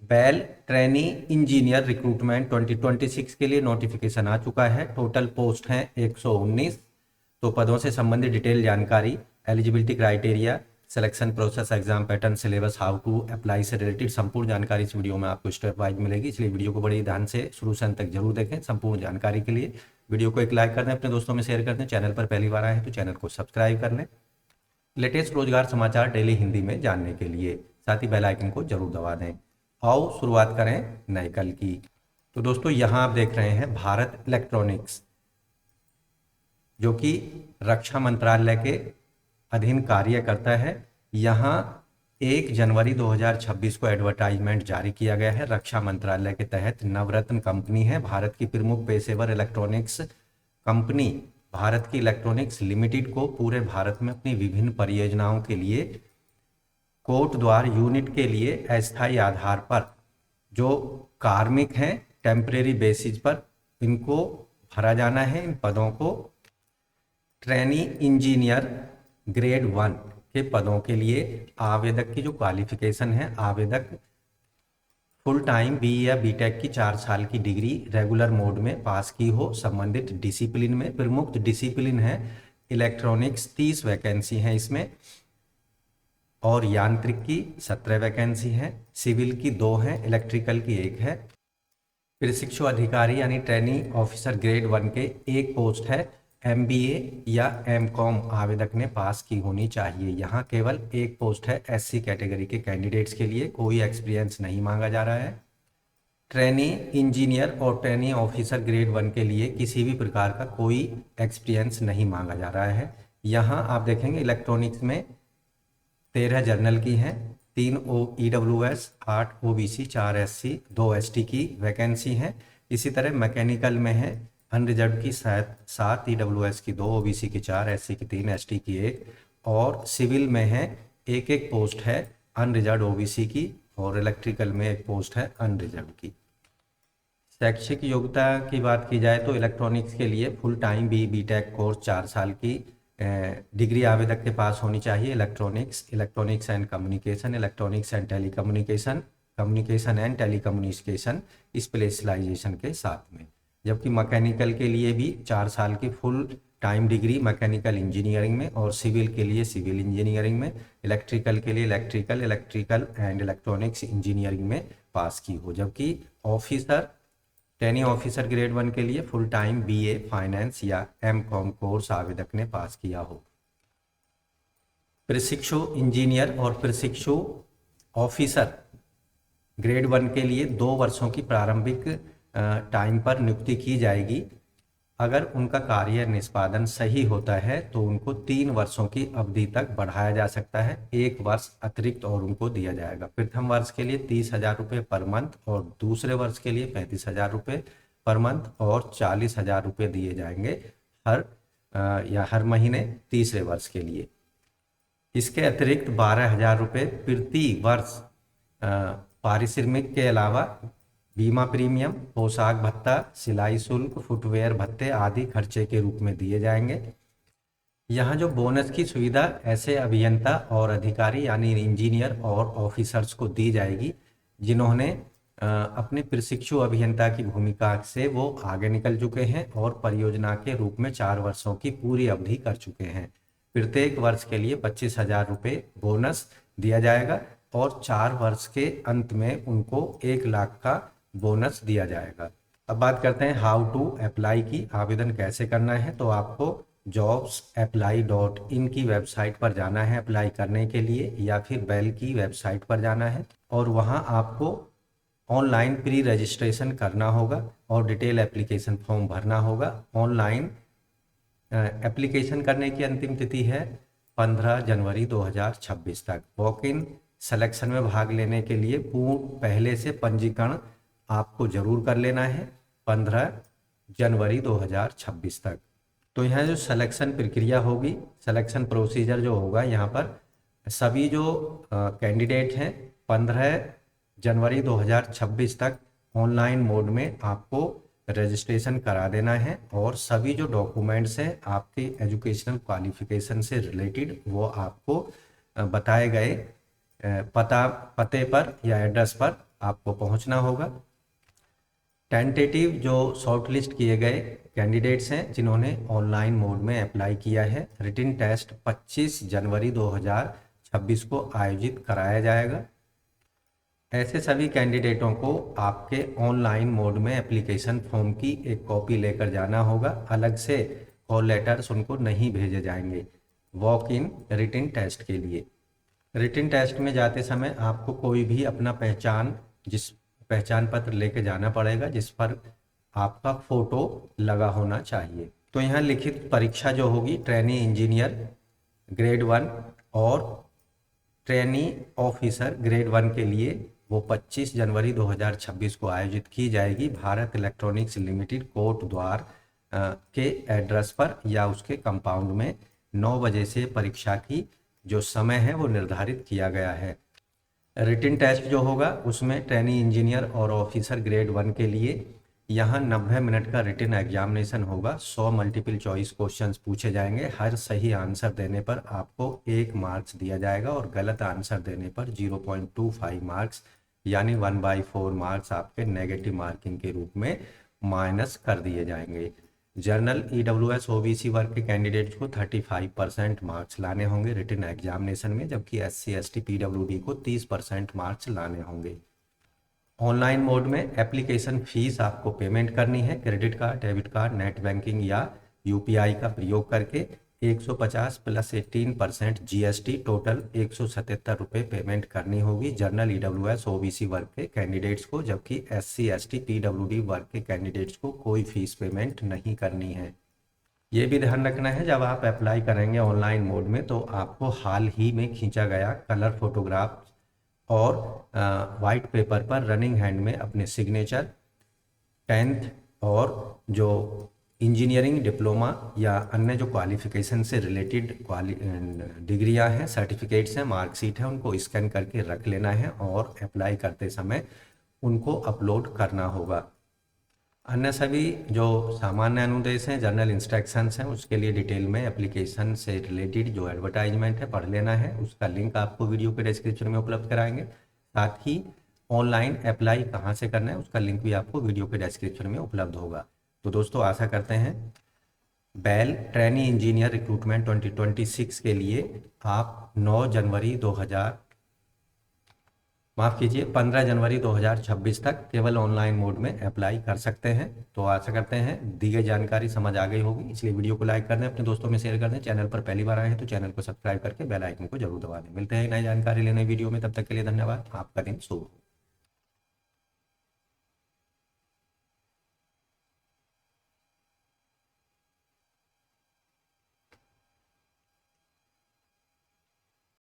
Bell trainee engineer recruitment 2026 के लिए notification आ चुका है। टोटल पोस्ट हैं 119। तो पदों से संबंधित डिटेल जानकारी, eligibility criteria, selection process, exam pattern, syllabus, how to apply से रिलेटेड संपूर्ण जानकारी इस वीडियो में आपको स्टेप वाइज मिलेगी, इसलिए वीडियो को बड़े ध्यान से शुरू से अंत तक जरूर देखें। संपूर्ण जानकारी के लिए वीडियो को एक लाइक कर दें, अपने दोस्तों में शेयर कर दें। चैनल पर पहली बार आए हैं तो चैनल को सब्सक्राइब कर लें लेटेस्ट रोजगार समाचार डेली हिंदी में जानने के लिए। साथ ही बेल आइकन को जरूर दबा दें। आओ शुरुआत करें नए कल की। तो दोस्तों यहाँ आप देख रहे हैं भारत इलेक्ट्रॉनिक्स, जो कि रक्षा मंत्रालय के अधीन कार्य करता है। यहाँ 1 जनवरी 2026 को एडवर्टाइजमेंट जारी किया गया है। रक्षा मंत्रालय के तहत नवरत्न कंपनी है, भारत की प्रमुख पेशेवर इलेक्ट्रॉनिक्स कंपनी भारत की इलेक्ट्रॉनिक्स लिमिटेड को पूरे भारत में अपनी विभिन्न परियोजनाओं के लिए कोट द्वार यूनिट के लिए अस्थायी आधार पर जो कार्मिक हैं टेम्परेरी बेसिस पर इनको भरा जाना है। इन पदों को ट्रेनी इंजीनियर ग्रेड 1 के पदों के लिए आवेदक की जो क्वालिफिकेशन है, आवेदक फुल टाइम बी या बीटेक की 4 साल की डिग्री रेगुलर मोड में पास की हो, संबंधित डिसिप्लिन में। प्रमुख डिसिप्लिन है इलेक्ट्रॉनिक्स, 30 वैकेंसी हैं इसमें, और यांत्रिक की 17 वैकेंसी हैं, सिविल की 2 हैं, इलेक्ट्रिकल की 1 है। प्रशिक्षु अधिकारी यानी ट्रेनिंग ऑफिसर ग्रेड 1 के एक पोस्ट है। MBA या MCOM आवेदक ने पास की होनी चाहिए। यहाँ केवल एक पोस्ट है SC कैटेगरी के कैंडिडेट्स के लिए, कोई एक्सपीरियंस नहीं मांगा जा रहा है। ट्रेनी इंजीनियर और ट्रेनी ऑफिसर ग्रेड 1 के लिए किसी भी प्रकार का कोई एक्सपीरियंस नहीं मांगा जा रहा है। यहाँ आप देखेंगे इलेक्ट्रॉनिक्स में 13 जर्नल की हैं, 3 EWS, 8 OBC, 4 SC, 2 ST की वैकेंसी हैं। इसी तरह मैकेनिकल में है अनरिजर्व की 7 EWS की 2 OBC की 4 SC की 3 ST की 1, और सिविल में है एक पोस्ट है अनरिजर्व OBC की, और इलेक्ट्रिकल में एक पोस्ट है अनरिजर्व की। शैक्षिक योग्यता की बात की जाए तो इलेक्ट्रॉनिक्स के लिए फुल टाइम बीटेक कोर्स 4 साल की डिग्री आवेदक के पास होनी चाहिए। Electronics and communication, electronics and telecommunication, communication and telecommunication specialisation के साथ में। जबकि मैकेनिकल के लिए भी 4 साल की full time degree mechanical engineering में, और सिविल के लिए सिविल इंजीनियरिंग में, इलेक्ट्रिकल के लिए इलेक्ट्रिकल एंड इलेक्ट्रॉनिक्स इंजीनियरिंग में पास की हो। जबकि ऑफिसर ट्रेनिंग ऑफिसर ग्रेड 1 के लिए फुल टाइम BA फाइनेंस या MCOM कोर्स आवेदक ने पास किया हो। प्रशिक्षु इंजीनियर और प्रशिक्षु ऑफिसर ग्रेड 1 के लिए 2 वर्षों की प्रारंभिक टाइम पर नियुक्ति की जाएगी। अगर उनका कार्य निष्पादन सही होता है तो उनको 3 वर्षों की अवधि तक बढ़ाया जा सकता है, 1 वर्ष अतिरिक्त और उनको दिया जाएगा। प्रथम वर्ष के लिए 30,000 रुपये पर मंथ, और दूसरे वर्ष के लिए 35,000 रुपये पर मंथ, और 40,000 रुपये दिए जाएंगे हर महीने तीसरे वर्ष के लिए। इसके अतिरिक्त 12,000 रुपये प्रति वर्ष पारिश्रमिक के अलावा बीमा प्रीमियम, पोशाक भत्ता, सिलाई शुल्क, फुटवेयर भत्ते आदि खर्चे के रूप में दिए जाएंगे। यहाँ जो बोनस की सुविधा ऐसे अभियंता और अधिकारी यानी इंजीनियर और ऑफिसर्स को दी जाएगी जिन्होंने अपने प्रशिक्षु अभियंता की भूमिका से वो आगे निकल चुके हैं और परियोजना के रूप में 4 वर्षों की पूरी अवधि कर चुके हैं। प्रत्येक वर्ष के लिए 25,000 रुपये बोनस दिया जाएगा, और 4 वर्ष के अंत में उनको 1 लाख का बोनस दिया जाएगा। अब बात करते हैं हाउ टू अप्लाई की, आवेदन कैसे करना है। तो आपको jobsapply.in की वेबसाइट पर जाना है अप्लाई करने के लिए, या फिर बेल की वेबसाइट पर जाना है, और वहां आपको ऑनलाइन प्री रजिस्ट्रेशन करना होगा और डिटेल एप्लीकेशन फॉर्म भरना होगा। ऑनलाइन एप्लीकेशन करने की अंतिम तिथि है 15 जनवरी 2026 तक। वॉक इन सिलेक्शन में भाग लेने के लिए पहले से पंजीकरण आपको जरूर कर लेना है 15 जनवरी 2026 तक। तो यहाँ जो सिलेक्शन प्रक्रिया होगी, सिलेक्शन प्रोसीजर जो होगा, यहाँ पर सभी जो कैंडिडेट हैं 15 जनवरी 2026 तक ऑनलाइन मोड में आपको रजिस्ट्रेशन करा देना है, और सभी जो डॉक्यूमेंट्स हैं आपके एजुकेशनल क्वालिफिकेशन से रिलेटेड वो आपको बताए गए पते पर या एड्रेस पर आपको पहुंचना होगा। टेंटेटिव जो शॉर्ट लिस्ट किए गए कैंडिडेट्स हैं जिन्होंने ऑनलाइन मोड में अप्लाई किया है, रिटन टेस्ट 25 जनवरी 2026 को आयोजित कराया जाएगा। ऐसे सभी कैंडिडेटों को आपके ऑनलाइन मोड में एप्लीकेशन फॉर्म की एक कॉपी लेकर जाना होगा। अलग से कॉल लेटर्स उनको नहीं भेजे जाएंगे वॉक इन रिटन टेस्ट के लिए। रिटन टेस्ट में जाते समय आपको कोई भी अपना पहचान पत्र लेके जाना पड़ेगा जिस पर आपका फोटो लगा होना चाहिए। तो यहाँ लिखित परीक्षा जो होगी ट्रेनी इंजीनियर ग्रेड 1 और ट्रेनी ऑफिसर ग्रेड 1 के लिए वो 25 जनवरी 2026 को आयोजित की जाएगी भारत इलेक्ट्रॉनिक्स लिमिटेड कोट द्वार के एड्रेस पर या उसके कंपाउंड में। 9 बजे से परीक्षा की जो समय है वो निर्धारित किया गया है। रिटन टेस्ट जो होगा उसमें ट्रेनी इंजीनियर और ऑफिसर ग्रेड 1 के लिए यहाँ 90 मिनट का रिटन एग्जामिनेशन होगा। 100 मल्टीपल चॉइस क्वेश्चंस पूछे जाएंगे। हर सही आंसर देने पर आपको 1 मार्क्स दिया जाएगा और गलत आंसर देने पर 0.25 मार्क्स यानी 1/4 मार्क्स आपके नेगेटिव मार्किंग के रूप में माइनस कर दिए जाएंगे। जनरल EWS OBC वर्ग के कैंडिडेट्स को 35% मार्क्स लाने होंगे रिटन एग्जामिनेशन में, जबकि SC ST PWD को 30% मार्क्स लाने होंगे। ऑनलाइन मोड में एप्लीकेशन फीस आपको पेमेंट करनी है credit card, debit card, net banking या UPI का प्रयोग करके। 150 प्लस 18% GST टोटल 177 रुपये पेमेंट करनी होगी जनरल EWS OBC वर्ग के कैंडिडेट्स को, जबकि SC ST PWD वर्ग के कैंडिडेट्स को कोई फीस पेमेंट नहीं करनी है। ये भी ध्यान रखना है जब आप अप्लाई करेंगे ऑनलाइन मोड में तो आपको हाल ही में खींचा गया कलर फोटोग्राफ और वाइट पेपर पर रनिंग हैंड में अपने सिग्नेचर, 10th और जो इंजीनियरिंग डिप्लोमा या अन्य जो क्वालिफिकेशन से रिलेटेड डिग्रियां हैं, सर्टिफिकेट्स हैं, मार्कशीट है, उनको स्कैन करके रख लेना है और अप्लाई करते समय उनको अपलोड करना होगा। अन्य सभी जो सामान्य अनुदेश हैं, जर्नल इंस्ट्रक्शंस हैं, उसके लिए डिटेल में एप्लीकेशन से रिलेटेड जो एडवर्टाइजमेंट है पढ़ लेना है। उसका लिंक आपको वीडियो के डिस्क्रिप्शन में उपलब्ध कराएंगे। साथ ही ऑनलाइन अप्लाई कहाँ से करना है उसका लिंक भी आपको वीडियो के डिस्क्रिप्शन में उपलब्ध होगा। तो दोस्तों आशा करते हैं बेल ट्रेनी इंजीनियर रिक्रूटमेंट 2026 के लिए आप 15 जनवरी 2026 तक केवल ऑनलाइन मोड में अप्लाई कर सकते हैं। तो आशा करते हैं दी गई जानकारी समझ आ गई होगी, इसलिए वीडियो को लाइक कर दें, अपने दोस्तों में शेयर कर दें। चैनल पर पहली बार आए हैं तो चैनल को सब्सक्राइब करके बेल आइकन को जरूर दबा दें। मिलते हैं नई जानकारी लेने वीडियो में, तब तक के लिए धन्यवाद। आपका दिन शुभ हो।